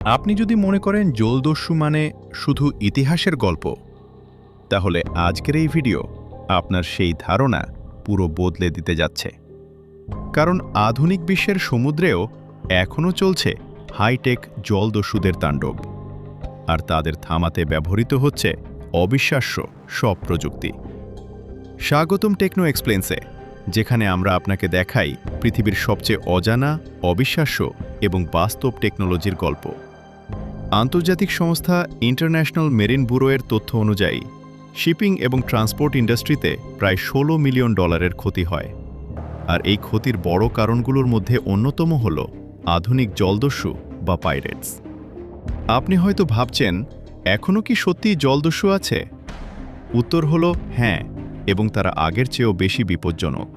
আপনি যদি মনে করেন জলদস্যু মানে শুধু ইতিহাসের গল্প, তাহলে আজকের এই ভিডিও আপনার সেই ধারণা পুরো বদলে দিতে যাচ্ছে। কারণ আধুনিক বিশ্বের সমুদ্রেও এখনও চলছে হাইটেক জলদস্যুদের তাণ্ডব, আর তাদের থামাতে ব্যবহৃত হচ্ছে অবিশ্বাস্য সব প্রযুক্তি। স্বাগতম টেকনো এক্সপ্লেন্সে, যেখানে আমরা আপনাকে দেখাই পৃথিবীর সবচেয়ে অজানা, অবিশ্বাস্য এবং বাস্তব টেকনোলজির গল্প। আন্তর্জাতিক সংস্থা ইন্টারন্যাশনাল মেরিন ব্যুরোয়ের তথ্য অনুযায়ী শিপিং এবং ট্রান্সপোর্ট ইন্ডাস্ট্রিতে প্রায় $16 মিলিয়ন ক্ষতি হয়। আর এই ক্ষতির বড় কারণগুলোর মধ্যে অন্যতম হল আধুনিক জলদস্যু বা পাইরেটস। আপনি হয়তো ভাবছেন, এখনও কি সত্যিই জলদস্যু আছে? উত্তর হল হ্যাঁ, এবং তারা আগের চেয়েও বেশি বিপজ্জনক।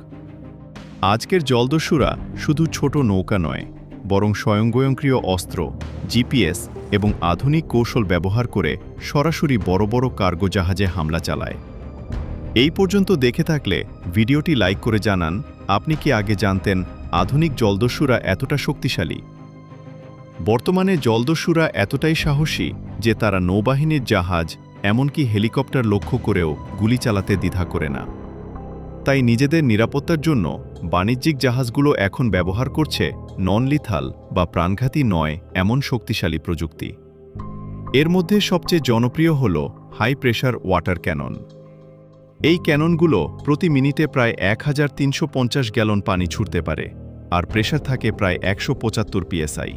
আজকের জলদস্যুরা শুধু ছোট নৌকা নয়, বরং স্বয়ংক্রিয় অস্ত্র, জিপিএস এবং আধুনিক কৌশল ব্যবহার করে সরাসরি বড় বড় কার্গো জাহাজে হামলা চালায়। এই পর্যন্ত দেখে থাকলে ভিডিওটি লাইক করে জানান, আপনি কি আগে জানতেন আধুনিক জলদস্যুরা এতটা শক্তিশালী? বর্তমানে জলদস্যুরা এতটাই সাহসী যে তারা নৌবাহিনীর জাহাজ, এমনকি হেলিকপ্টার লক্ষ্য করেও গুলি চালাতে দ্বিধা করে না। তাই নিজেদের নিরাপত্তার জন্য বাণিজ্যিক জাহাজগুলো এখন ব্যবহার করছে নন লিথাল বা প্রাণঘাতী নয় এমন শক্তিশালী প্রযুক্তি। এর মধ্যে সবচেয়ে জনপ্রিয় হল হাই প্রেশার ওয়াটার ক্যানন। এই ক্যাননগুলো প্রতি মিনিটে প্রায় 1350 গ্যালন পানি ছুটতে পারে, আর প্রেশার থাকে প্রায় 175 PSI।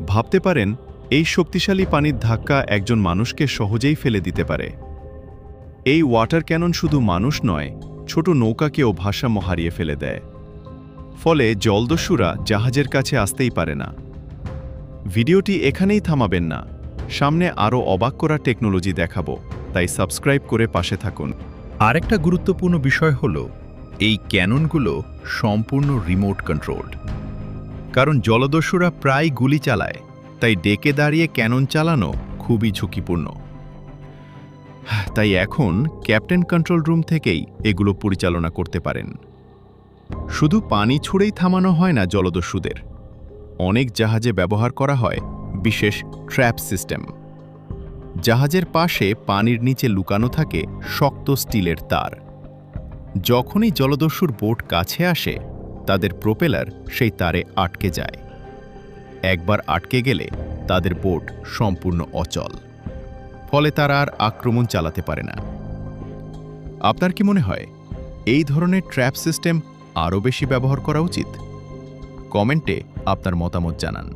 ভাবতে পারেন, এই শক্তিশালী পানির ধাক্কা একজন মানুষকে সহজেই ফেলে দিতে পারে। এই ওয়াটার ক্যানন শুধু মানুষ নয়, ছোট নৌকাকেও ভারসাম্য হারিয়ে ফেলে দেয়। ফলে জলদস্যুরা জাহাজের কাছে আসতেই পারে না। ভিডিওটি এখানেই থামাবেন না, সামনে আরও অবাক করা টেকনোলজি দেখাবো, তাই সাবস্ক্রাইব করে পাশে থাকুন। আরেকটা গুরুত্বপূর্ণ বিষয় হল, এই ক্যাননগুলো সম্পূর্ণ রিমোট কন্ট্রোলড। কারণ জলদস্যুরা প্রায় গুলি চালায়, তাই ডেকে দাঁড়িয়ে ক্যানন চালানো খুবই ঝুঁকিপূর্ণ। তাই এখন ক্যাপ্টেন কন্ট্রোল রুম থেকেই এগুলো পরিচালনা করতে পারেন। শুধু পানি ছুঁড়েই থামানো হয় না জলদস্যুদের, অনেক জাহাজে ব্যবহার করা হয় বিশেষ ট্র্যাপ সিস্টেম। জাহাজের পাশে পানির নিচে লুকানো থাকে শক্ত স্টিলের তার। যখনই জলদস্যুর বোট কাছে আসে, তাদের প্রোপেলার সেই তারে আটকে যায়। একবার আটকে গেলে তাদের বোট সম্পূর্ণ অচল, ফলে তারা আর আক্রমণ চালাতে পারে না। আপনার কি মনে হয় এই ধরনের ট্র্যাপ সিস্টেম আরও বেশি ব্যবহার করা উচিত? কমেন্টে আপনার মতামত জানান।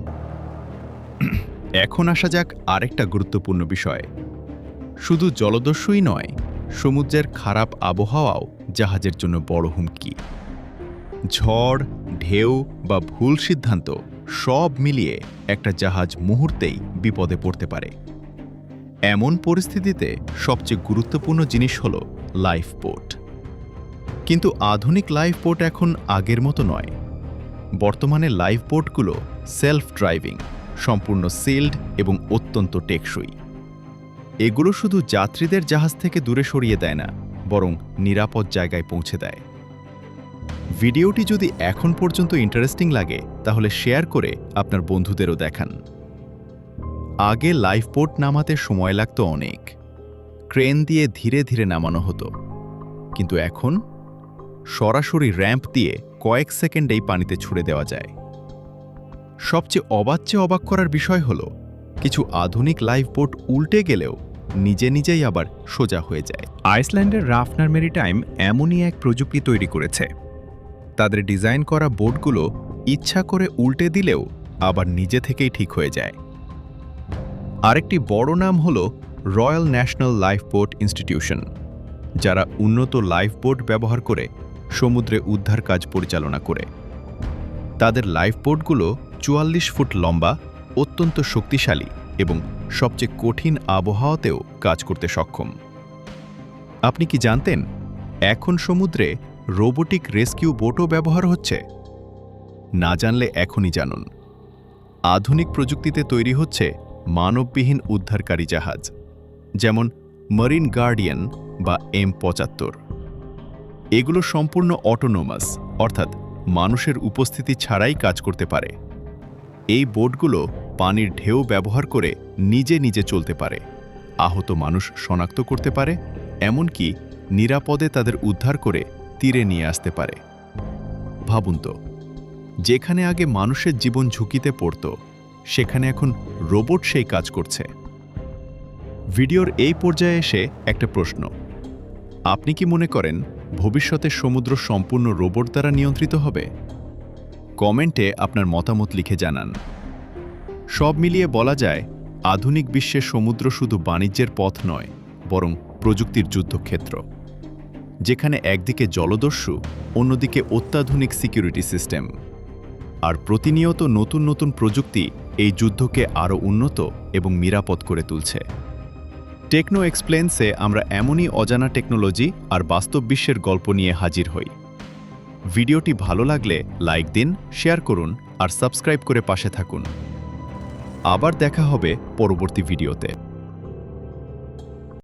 এখন আসা যাক আরেকটা গুরুত্বপূর্ণ বিষয়। শুধু জলদস্যুই নয়, সমুদ্রের খারাপ আবহাওয়াও জাহাজের জন্য বড় হুমকি। ঝড়, ঢেউ বা ভুল সিদ্ধান্ত সব মিলিয়ে একটা জাহাজ মুহূর্তেই বিপদে পড়তে পারে। এমন পরিস্থিতিতে সবচেয়ে গুরুত্বপূর্ণ জিনিস হল লাইফ বোট। কিন্তু আধুনিক লাইফ বোট এখন আগের মতো নয়। বর্তমানে লাইফ বোটগুলো সেলফ ড্রাইভিং, সম্পূর্ণ সিল্ড এবং অত্যন্ত টেকসই। এগুলো শুধু যাত্রীদের জাহাজ থেকে দূরে সরিয়ে দেয় না, বরং নিরাপদ জায়গায় পৌঁছে দেয়। ভিডিওটি যদি এখন পর্যন্ত ইন্টারেস্টিং লাগে, তাহলে শেয়ার করে আপনার বন্ধুদেরও দেখান। আগে লাইফ বোট নামাতে সময় লাগতো অনেক, ক্রেন দিয়ে ধীরে ধীরে নামানো হতো। কিন্তু এখন সরাসরি র্যাম্প দিয়ে কয়েক সেকেন্ডেই পানিতে ছুড়ে দেওয়া যায়। সবচেয়ে অবাক করার বিষয় হল, কিছু আধুনিক লাইফ বোট উল্টে গেলেও নিজে নিজেই আবার সোজা হয়ে যায়। আইসল্যান্ডের রাফনার মেরিটাইম এমনই এক প্রযুক্তি তৈরি করেছে। তাদের ডিজাইন করা বোটগুলো ইচ্ছা করে উল্টে দিলেও আবার নিজে থেকেই ঠিক হয়ে যায়। আরেকটি বড় নাম হল royal national life boat institution, যারা উন্নত লাইফ বোট ব্যবহার করে সমুদ্রে উদ্ধার কাজ পরিচালনা করে। তাদের লাইফ বোটগুলো 44 ফুট লম্বা, অত্যন্ত শক্তিশালী এবং সবচেয়ে কঠিন আবহাওয়াতেও কাজ করতে সক্ষম। আপনি কি জানতেন এখন সমুদ্রে রোবোটিক রেস্কিউ বোটও ব্যবহার হচ্ছে? না জানলে এখনই জানুন। আধুনিক প্রযুক্তিতে তৈরি হচ্ছে মানববিহীন উদ্ধারকারী জাহাজ, যেমন মারিন গার্ডিয়ান বা M75। এগুলো সম্পূর্ণ অটোনোমাস, অর্থাৎ মানুষের উপস্থিতি ছাড়াই কাজ করতে পারে। এই বোটগুলো পানির ঢেউ ব্যবহার করে নিজে নিজে চলতে পারে, আহত মানুষ শনাক্ত করতে পারে, এমনকি নিরাপদে তাদের উদ্ধার করে তীরে নিয়ে আসতে পারে। ভাবুন তো, যেখানে আগে মানুষের জীবন ঝুঁকিতে পড়ত, সেখানে এখন রোবট সেই কাজ করছে। ভিডিওর এই পর্যায়ে এসে একটা প্রশ্ন: আপনি কি মনে করেন ভবিষ্যতে সমুদ্র সম্পূর্ণ রোবট দ্বারা নিয়ন্ত্রিত হবে? কমেন্টে আপনার মতামত লিখে জানান। সব মিলিয়ে বলা যায়, আধুনিক বিশ্বে সমুদ্র শুধু বাণিজ্যের পথ নয়, বরং প্রযুক্তির যুদ্ধক্ষেত্র, যেখানে একদিকে জলদস্যু, অন্যদিকে অত্যাধুনিক সিকিউরিটি সিস্টেম। আর প্রতিনিয়ত নতুন নতুন প্রযুক্তি এই যুদ্ধকে আরও উন্নত এবং নিরাপদ করে তুলছে। টেকনো এক্সপ্লেন্সে আমরা এমনই অজানা টেকনোলজি আর বাস্তব বিশ্বের গল্প নিয়ে হাজির হই। ভিডিওটি ভালো লাগলে লাইক দিন, শেয়ার করুন আর সাবস্ক্রাইব করে পাশে থাকুন। আবার দেখা হবে পরবর্তী ভিডিওতে।